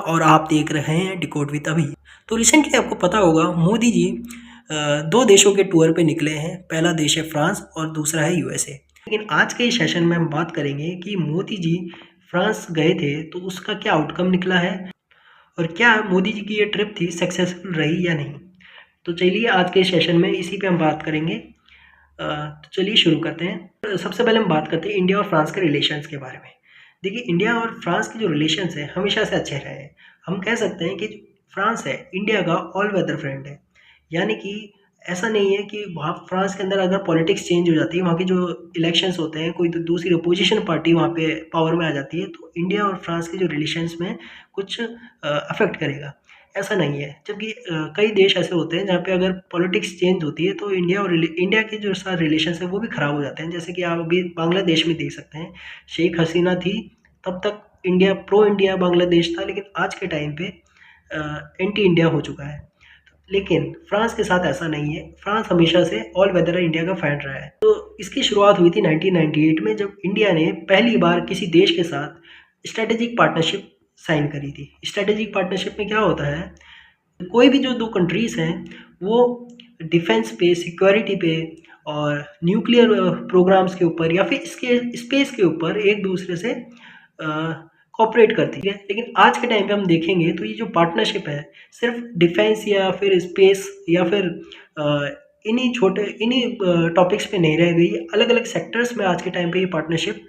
और आप देख रहे हैं डिकोड विद अभी। तो रिसेंटली आपको पता होगा मोदी जी दो देशों के टूर पे निकले हैं। पहला देश है फ्रांस और दूसरा है यूएसए। लेकिन आज के इस सेशन में हम बात करेंगे कि मोदी जी फ्रांस गए थे तो उसका क्या आउटकम निकला है और क्या मोदी जी की ये ट्रिप थी सक्सेसफुल रही या नहीं। तो चलिए आज के सेशन में इसी पे हम बात करेंगे। तो चलिए शुरू करते हैं। सबसे पहले हम बात करते हैं इंडिया और फ्रांस के रिलेशंस के बारे में। देखिए, इंडिया और फ्रांस के जो रिलेशंस हैं हमेशा से अच्छे रहे हैं। हम कह सकते हैं कि फ्रांस है इंडिया का ऑल वेदर फ्रेंड है। यानी कि ऐसा नहीं है कि वहाँ फ्रांस के अंदर अगर पॉलिटिक्स चेंज हो जाती है, वहाँ के जो इलेक्शंस होते हैं, कोई तो दूसरी अपोजिशन पार्टी वहाँ पे पावर में आ जाती है, तो इंडिया और फ्रांस के जो रिलेशंस में कुछ अफेक्ट करेगा, ऐसा नहीं है। जबकि कई देश ऐसे होते हैं जहाँ पे अगर पॉलिटिक्स चेंज होती है तो इंडिया के जो सारे रिलेशंस है वो भी ख़राब हो जाते हैं। जैसे कि आप अभी बांग्लादेश में देख सकते हैं, शेख हसीना थी तब तक इंडिया प्रो इंडिया बांग्लादेश था, लेकिन आज के टाइम पे एंटी इंडिया हो चुका है। लेकिन फ्रांस के साथ ऐसा नहीं है। फ्रांस हमेशा से ऑल वेदर इंडिया का फैन रहा है। तो इसकी शुरुआत हुई थी 1998 में, जब इंडिया ने पहली बार किसी देश के साथ स्ट्रेटेजिक पार्टनरशिप साइन करी थी। स्ट्रेटेजिक पार्टनरशिप में क्या होता है, कोई भी जो दो कंट्रीज़ हैं वो डिफेंस पे, सिक्योरिटी पे और न्यूक्लियर प्रोग्राम्स के ऊपर या फिर इसके स्पेस के ऊपर एक दूसरे से कोऑपरेट करती है। लेकिन आज के टाइम पे हम देखेंगे तो ये जो पार्टनरशिप है सिर्फ डिफेंस या फिर स्पेस या फिर इन्हीं टॉपिक्स पे नहीं रह गई। अलग अलग सेक्टर्स में आज के टाइम पे ये पार्टनरशिप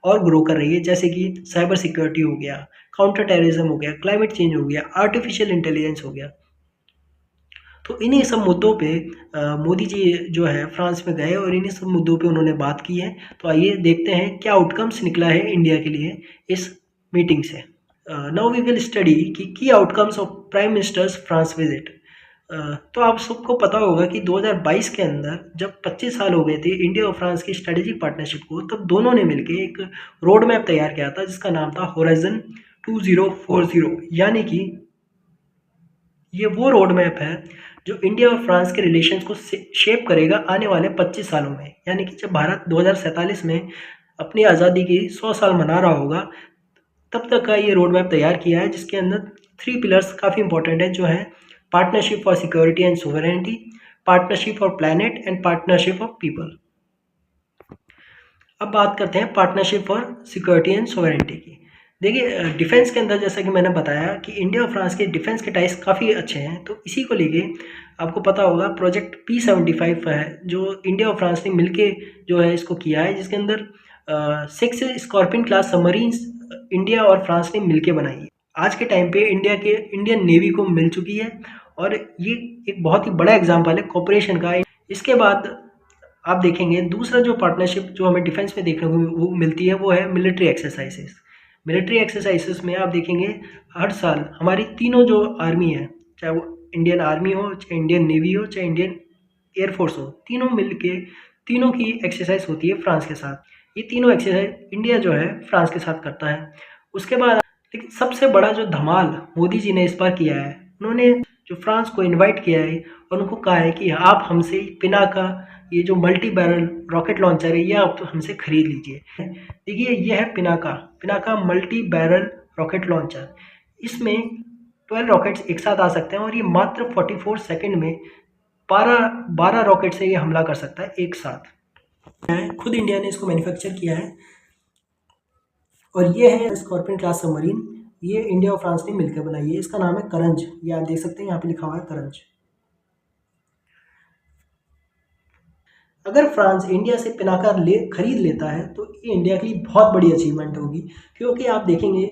और ग्रो कर रही है, जैसे कि साइबर सिक्योरिटी हो गया, काउंटर टेररिज्म हो गया, क्लाइमेट चेंज हो गया, आर्टिफिशियल इंटेलिजेंस हो गया। तो इन्हीं सब मुद्दों पे मोदी जी जो है फ्रांस में गए और इन्हीं सब मुद्दों पे उन्होंने बात की है। तो आइए देखते हैं क्या आउटकम्स निकला है इंडिया के लिए इस मीटिंग से। नाउ वी विल स्टडी कि की outcomes of prime ministers France visit. तो आप सबको पता होगा कि 2022 के अंदर जब 25 साल हो गए थे इंडिया और फ्रांस की स्ट्रेटेजिक पार्टनरशिप को, तब दोनों ने मिलकर एक रोड मैप तैयार किया था जिसका नाम था होराइजन 2040। यानी कि ये वो रोड मैप है जो इंडिया और फ्रांस के रिलेशंस को शेप करेगा आने वाले 25 सालों में। यानी कि जब भारत 2047 में अपनी आज़ादी की 100 साल मना रहा होगा, तब तक का ये रोड मैप तैयार किया है, जिसके अंदर 3 पिलर्स काफ़ी इंपॉर्टेंट है, जो है partnership for security and sovereignty, partnership for planet and partnership of people. अब बात करते हैं partnership for security and sovereignty की। देखिए, डिफेंस के अंदर जैसा कि मैंने बताया कि इंडिया और फ्रांस के डिफेंस के टाइज काफ़ी अच्छे हैं, तो इसी को लेके आपको पता होगा प्रोजेक्ट P75 है जो इंडिया और फ्रांस ने मिलके जो है इसको किया है, जिसके अंदर 6 स्कॉर्पियन क्लास सबमरीन्स इंडिया और फ्रांस ने मिलके बनाई है। आज के टाइम पे इंडियन नेवी को मिल चुकी है और ये एक बहुत ही बड़ा एग्जाम्पल है कोऑपरेशन का। इसके बाद आप देखेंगे दूसरा जो पार्टनरशिप जो हमें डिफेंस में देखने को वो मिलती है, वो है मिलिट्री एक्सरसाइजेस। मिलिट्री एक्सरसाइजेस में आप देखेंगे हर साल हमारी तीनों जो आर्मी है, चाहे वो इंडियन आर्मी हो, चाहे इंडियन नेवी हो, चाहे इंडियन एयरफोर्स हो, तीनों मिलके तीनों की एक्सरसाइज होती है फ्रांस के साथ। ये तीनों एक्सरसाइज इंडिया जो है फ्रांस के साथ करता है। उसके बाद लेकिन सबसे बड़ा जो धमाल मोदी जी ने इस बार किया है, उन्होंने जो फ्रांस को इनवाइट किया है और उनको कहा है कि आप हमसे पिनाका ये जो मल्टी बैरल रॉकेट लॉन्चर है ये आप हमसे खरीद लीजिए। देखिए, ये है Pinaka multi barrel rocket launcher. इसमें 12 रॉकेट्स एक साथ आ सकते हैं और ये मात्र 44 सेकंड में 12 रॉकेट से ये हमला कर सकता है एक साथ। खुद इंडिया ने इसको मैन्युफैक्चर किया है और ये है स्कॉर्पियन क्लास सबमरीन। ये इंडिया और फ्रांस ने मिलकर बनाई है। इसका नाम है करंज। ये आप देख सकते हैं यहाँ पे लिखा हुआ है करंज। अगर फ्रांस इंडिया से पिनाका खरीद लेता है तो ये इंडिया के लिए बहुत बड़ी अचीवमेंट होगी, क्योंकि आप देखेंगे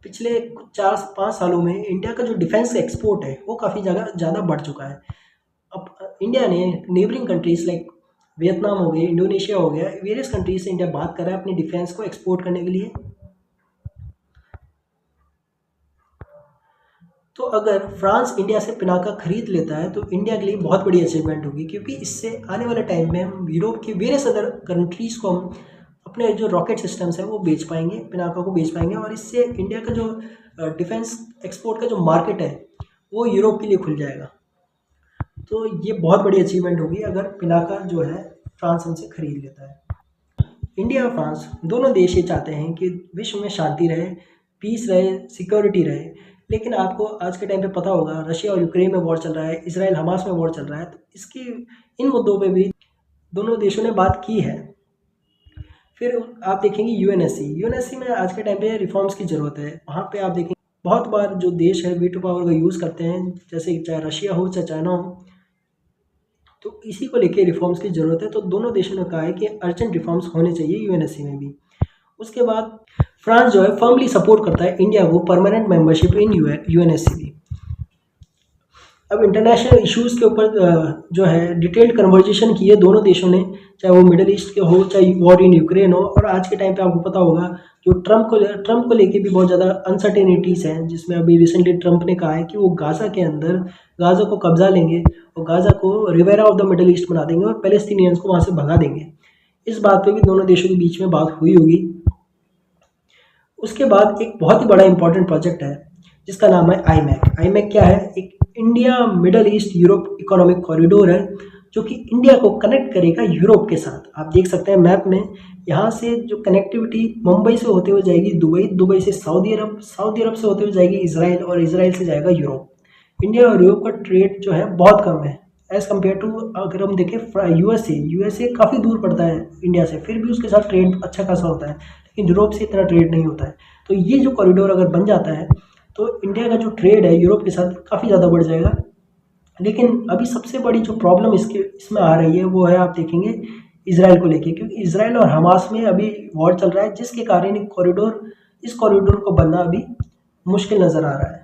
पिछले 4-5 सालों में इंडिया का जो डिफेंस एक्सपोर्ट है वो काफ़ी ज़्यादा बढ़ चुका है। अब इंडिया ने नेबरिंग कंट्रीज लाइक वियतनाम हो गए, इंडोनेशिया हो गया, वेरियस कंट्रीज से इंडिया बात कर रहा है अपनी डिफेंस को एक्सपोर्ट करने के लिए। तो अगर फ्रांस इंडिया से पिनाका खरीद लेता है तो इंडिया के लिए बहुत बड़ी अचीवमेंट होगी, क्योंकि इससे आने वाले टाइम में हम यूरोप के वेरियस अदर कंट्रीज़ को हम अपने जो रॉकेट सिस्टम्स है वो बेच पाएंगे, पिनाका को बेच पाएंगे, और इससे इंडिया का जो डिफेंस एक्सपोर्ट का जो मार्केट है वो यूरोप के लिए खुल जाएगा। तो ये बहुत बड़ी अचीवमेंट होगी अगर पिनाका जो है फ्रांस हमसे खरीद लेता है। इंडिया और फ्रांस दोनों देश ये चाहते हैं कि विश्व में शांति रहे, पीस रहे, सिक्योरिटी रहे, लेकिन आपको आज के टाइम पे पता होगा रशिया और यूक्रेन में वॉर चल रहा है, इसराइल हमास में वॉर चल रहा है, तो इसकी इन मुद्दों पे भी दोनों देशों ने बात की है। फिर आप देखेंगे यूएनएससी में आज के टाइम पे रिफॉर्म्स की ज़रूरत है। वहाँ पे आप देखेंगे बहुत बार जो देश है वीटो पावर का यूज़ करते हैं, जैसे चाहे रशिया हो चाहे चाइना हो, तो इसी को लेके रिफॉर्म्स की ज़रूरत है। तो दोनों देशों ने कहा है कि अर्जेंट रिफॉर्म्स होने चाहिए यूएनएससी में भी। उसके बाद फ्रांस जो है फर्मली सपोर्ट करता है इंडिया को परमानेंट मेंबरशिप इन यूएनएससी भी। अब इंटरनेशनल इश्यूज़ के ऊपर जो है डिटेल्ड कन्वर्जेशन की है दोनों देशों ने, चाहे वो मिडिल ईस्ट के हो चाहे वॉर इन यूक्रेन हो। और आज के टाइम पे आपको पता होगा जो ट्रम्प को लेके भी बहुत ज़्यादा अनसर्टेनिटीज़ हैं, जिसमें अभी रिसेंटली ट्रम्प ने कहा है कि वो गाज़ा के अंदर गाज़ा को कब्जा लेंगे और गाज़ा को Riviera of the Middle East बना देंगे और पैलेस्टीनियंस को वहाँ से भगा देंगे। इस बात पे भी दोनों देशों के बीच में बात हुई होगी। उसके बाद एक बहुत ही बड़ा इंपॉर्टेंट प्रोजेक्ट है जिसका नाम है आईमैक क्या है? एक India middle east Europe economic corridor है जो कि इंडिया को कनेक्ट करेगा यूरोप के साथ। आप देख सकते हैं मैप में, यहाँ से जो कनेक्टिविटी मुंबई से होते हुए जाएगी दुबई से सऊदी अरब से होते हुए जाएगी इसराइल और इसराइल से जाएगा यूरोप। इंडिया और यूरोप का ट्रेड जो है बहुत कम है एज़ कम्पेयर टू, अगर हम देखें यूएसए काफ़ी दूर पड़ता है इंडिया से, फिर भी उसके साथ ट्रेड अच्छा खासा होता है, लेकिन यूरोप से इतना ट्रेड नहीं होता है। तो ये जो कॉरिडोर अगर बन जाता है तो इंडिया का जो ट्रेड है यूरोप के साथ काफ़ी ज़्यादा बढ़ जाएगा। लेकिन अभी सबसे बड़ी जो प्रॉब्लम इसमें आ रही है वो है, आप देखेंगे इसराइल को लेके, क्योंकि इसराइल और हमास में अभी वॉर चल रहा है, जिसके कारण इस कॉरिडोर को बनना अभी मुश्किल नज़र आ रहा है।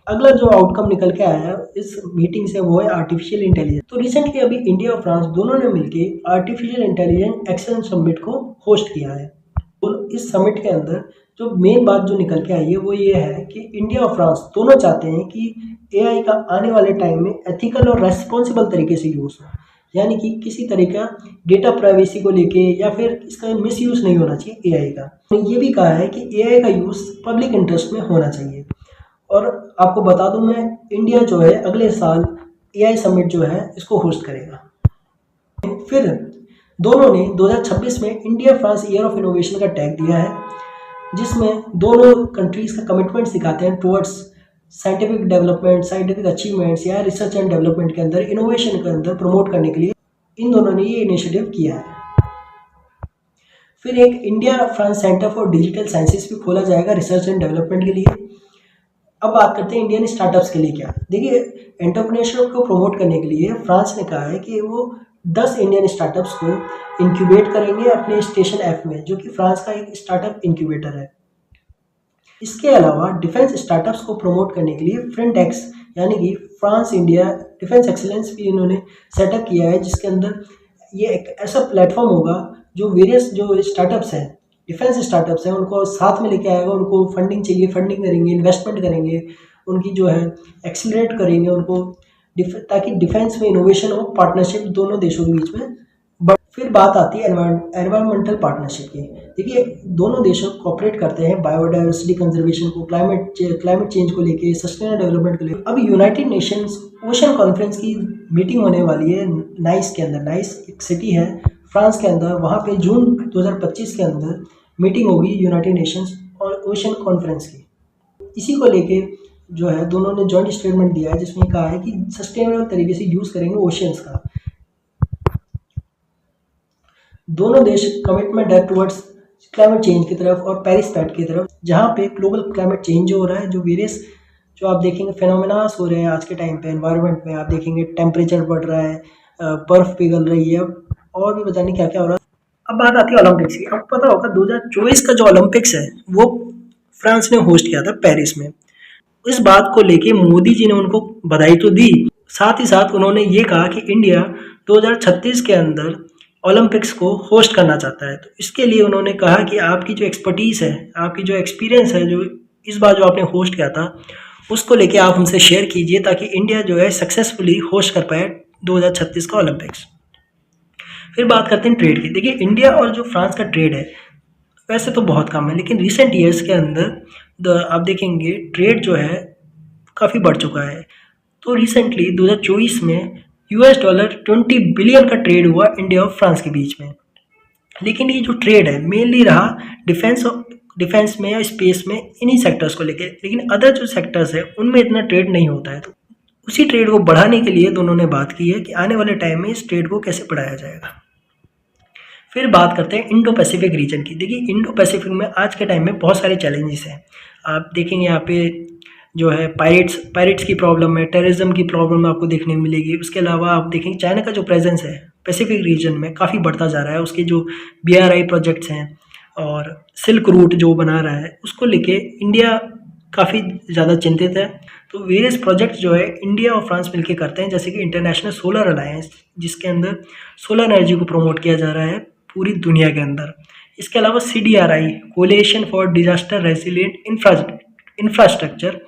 अगला जो आउटकम निकल के आया है इस मीटिंग से वो है आर्टिफिशियल इंटेलिजेंस। तो रिसेंटली अभी इंडिया और फ्रांस दोनों ने मिलकर आर्टिफिशियल इंटेलिजेंस एक्सेलेंस समिट को होस्ट किया है। और इस समिट के अंदर जो मेन बात जो निकल के आई है वो ये है कि इंडिया और फ्रांस दोनों चाहते हैं कि एआई का आने वाले टाइम में एथिकल और रेस्पॉन्सिबल तरीके से यूज़ हो, यानी कि किसी तरह का डेटा प्राइवेसी को लेके या फिर इसका मिसयूज़ नहीं होना चाहिए एआई का। तो ये भी कहा है कि एआई का यूज़ पब्लिक इंटरेस्ट में होना चाहिए। और आपको बता दूं मैं, इंडिया जो है अगले साल एआई समिट जो है इसको होस्ट करेगा। फिर दोनों ने 2026 में India France year of innovation का टैग दिया है, जिसमें दोनों कंट्रीज का कमिटमेंट दिखाते हैं towards scientific development, scientific achievements या रिसर्च एंड डेवलपमेंट के अंदर, इनोवेशन के अंदर प्रमोट करने के लिए इन दोनों ने ये इनिशिएटिव किया है। फिर एक India France centre for digital sciences भी खोला जाएगा रिसर्च एंड डेवलपमेंट के लिए। अब बात करते हैं इंडियन स्टार्टअप्स के लिए क्या। देखिए, एंटरप्रेन्योरशिप को प्रमोट करने के लिए फ्रांस ने कहा है कि वो 10 इंडियन स्टार्टअप्स को इंक्यूबेट करेंगे अपने स्टेशन ऐप में, जो कि फ्रांस का एक स्टार्टअप इंक्यूबेटर है। इसके अलावा डिफेंस स्टार्टअप्स को प्रमोट करने के लिए फ्रेंटेक्स यानी कि फ्रांस इंडिया डिफेंस एक्सीलेंस भी इन्होंने सेटअप किया है, जिसके अंदर ये एक ऐसा प्लेटफॉर्म होगा जो वेरियस जो स्टार्टअप्स हैं, डिफेंस स्टार्टअप्स हैं, उनको साथ में लेके आएगा। उनको फंडिंग चाहिए, फंडिंग करेंगे, इन्वेस्टमेंट करेंगे, उनकी जो है एक्सीलरेट करेंगे उनको, ताकि डिफेंस में इनोवेशन हो, पार्टनरशिप दोनों देशों के बीच में। बट फिर बात आती है एनवायरमेंटल पार्टनरशिप की। देखिए, दोनों देशों कोऑपरेट करते हैं बायोडाइवर्सिटी कंजर्वेशन को, क्लाइमेट चेंज को लेके, सस्टेनेबल डेवलपमेंट को लेके। अभी यूनाइटेड नेशंस ओशन कॉन्फ्रेंस की मीटिंग होने वाली है नाइस के अंदर। नाइस एक सिटी है फ्रांस के अंदर, वहाँ पे जून 2025 के अंदर मीटिंग होगी यूनाइटेड नेशंस और ओशन कॉन्फ्रेंस की। इसी को लेके जो है दोनों ने जॉइंट स्टेटमेंट दिया है, जिसमें कहा है कि सस्टेनेबल तरीके से यूज़ करेंगे ओशियंस का। दोनों देश कमिटमेंट है टुवर्ड्स क्लाइमेट चेंज की तरफ और पेरिस पैक्ट की तरफ, जहाँ पे ग्लोबल क्लाइमेट चेंज जो हो रहा है, जो वेरियस जो आप देखेंगे फिनोमेनास हो रहे हैं आज के टाइम पे एनवायरनमेंट में। आप देखेंगे टेम्परेचर बढ़ रहा है, बर्फ़ पिघल रही है, और भी पता नहीं क्या क्या हो रहा है। अब बात आती है ओलंपिक्स की। आपको पता होगा 2024 का जो ओलंपिक्स है वो फ्रांस ने होस्ट किया था पेरिस में। इस बात को लेके मोदी जी ने उनको बधाई तो दी, साथ ही साथ उन्होंने ये कहा कि इंडिया 2036 के अंदर ओलंपिक्स को होस्ट करना चाहता है। तो इसके लिए उन्होंने कहा कि आपकी जो एक्सपर्टीज़ है, आपकी जो एक्सपीरियंस है, जो इस बार जो आपने होस्ट किया था उसको लेके आप हमसे शेयर कीजिए, ताकि इंडिया जो है सक्सेसफुली होस्ट कर पाए 2036 का ओलंपिक्स। फिर बात करते हैं ट्रेड की। देखिए, इंडिया और जो फ्रांस का ट्रेड है वैसे तो बहुत कम है, लेकिन रिसेंट ईयर्स के अंदर आप देखेंगे ट्रेड जो है काफ़ी बढ़ चुका है। तो रिसेंटली 2024 में $20 बिलियन का ट्रेड हुआ इंडिया और फ्रांस के बीच में। लेकिन ये जो ट्रेड है मेनली रहा डिफेंस में या स्पेस में, इन्हीं सेक्टर्स को लेके। लेकिन अदर जो सेक्टर्स है उनमें इतना ट्रेड नहीं होता है। तो उसी ट्रेड को बढ़ाने के लिए दोनों ने बात की है कि आने वाले टाइम में इस ट्रेड को कैसे बढ़ाया जाएगा। फिर बात करते हैं इंडो पैसिफिक रीजन की। देखिए, इंडो पैसिफिक में आज के टाइम में बहुत सारे चैलेंजेस हैं। आप देखेंगे यहाँ पे जो है पायरेट्स की प्रॉब्लम है, टेररिज्म की प्रॉब्लम आपको देखने को मिलेगी। उसके अलावा आप देखेंगे चाइना का जो प्रेजेंस है पैसिफिक रीजन में काफ़ी बढ़ता जा रहा है। उसके जो BRI प्रोजेक्ट्स हैं और सिल्क रूट जो बना रहा है उसको लेके इंडिया काफ़ी ज़्यादा चिंतित है। तो वेरियस प्रोजेक्ट्स जो है इंडिया और फ्रांस मिलकर करते हैं, जैसे कि इंटरनेशनल सोलर अलायंस, जिसके अंदर सोलर एनर्जी को प्रमोट किया जा रहा है पूरी दुनिया के अंदर। इसके अलावा CDRI, coalition for disaster resilient infrastructure,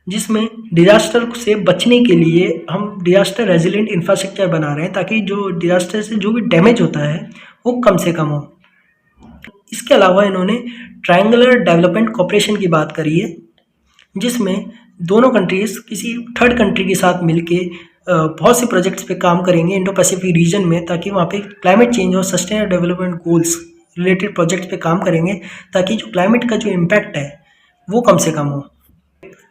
जिसमें डिजास्टर से बचने के लिए हम डिजास्टर रेजिलिएंट इंफ्रास्ट्रक्चर बना रहे हैं ताकि जो डिजास्टर से जो भी डैमेज होता है वो कम से कम हो। इसके अलावा इन्होंने ट्रायंगुलर डेवलपमेंट कोऑपरेशन की बात करी है, जिसमें दोनों कंट्रीज किसी थर्ड कंट्री के साथ मिलके बहुत से प्रोजेक्ट्स पे काम करेंगे इंडो पैसिफिक रीजन में, ताकि वहाँ पे क्लाइमेट चेंज और sustainable development goals related projects पे काम करेंगे, ताकि जो क्लाइमेट का जो इम्पैक्ट है वो कम से कम हो।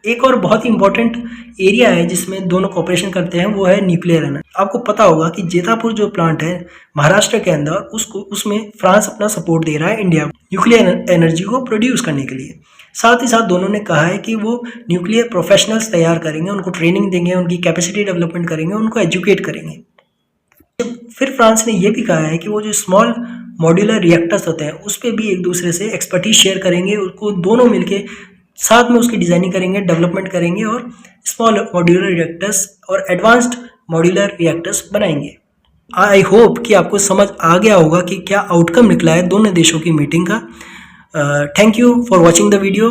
एक और बहुत ही इंपॉर्टेंट एरिया है जिसमें दोनों कोऑपरेशन करते हैं, वो है न्यूक्लियर एनर्जी। आपको पता होगा कि जेतापुर जो प्लांट है महाराष्ट्र के अंदर, उसमें फ्रांस अपना सपोर्ट दे रहा है इंडिया को न्यूक्लियर एनर्जी को प्रोड्यूस करने के लिए। साथ ही साथ दोनों ने कहा है कि वो न्यूक्लियर प्रोफेशनल्स तैयार करेंगे, उनको ट्रेनिंग देंगे, उनकी कैपेसिटी डेवलपमेंट करेंगे, उनको एजुकेट करेंगे। फिर फ्रांस ने ये भी कहा है कि वो जो स्मॉल मॉड्यूलर रिएक्टर्स होते हैं उस पर भी एक दूसरे से एक्सपर्टीज शेयर करेंगे, उसको दोनों मिलके साथ में उसकी डिज़ाइनिंग करेंगे, डेवलपमेंट करेंगे और स्मॉल मॉड्यूलर रिएक्टर्स और एडवांस्ड मॉड्यूलर रिएक्टर्स बनाएंगे। आई होप कि आपको समझ आ गया होगा कि क्या आउटकम निकला है दोनों देशों की मीटिंग का। Thank you for watching the video.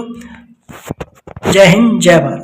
जय हिंद, जय भारत।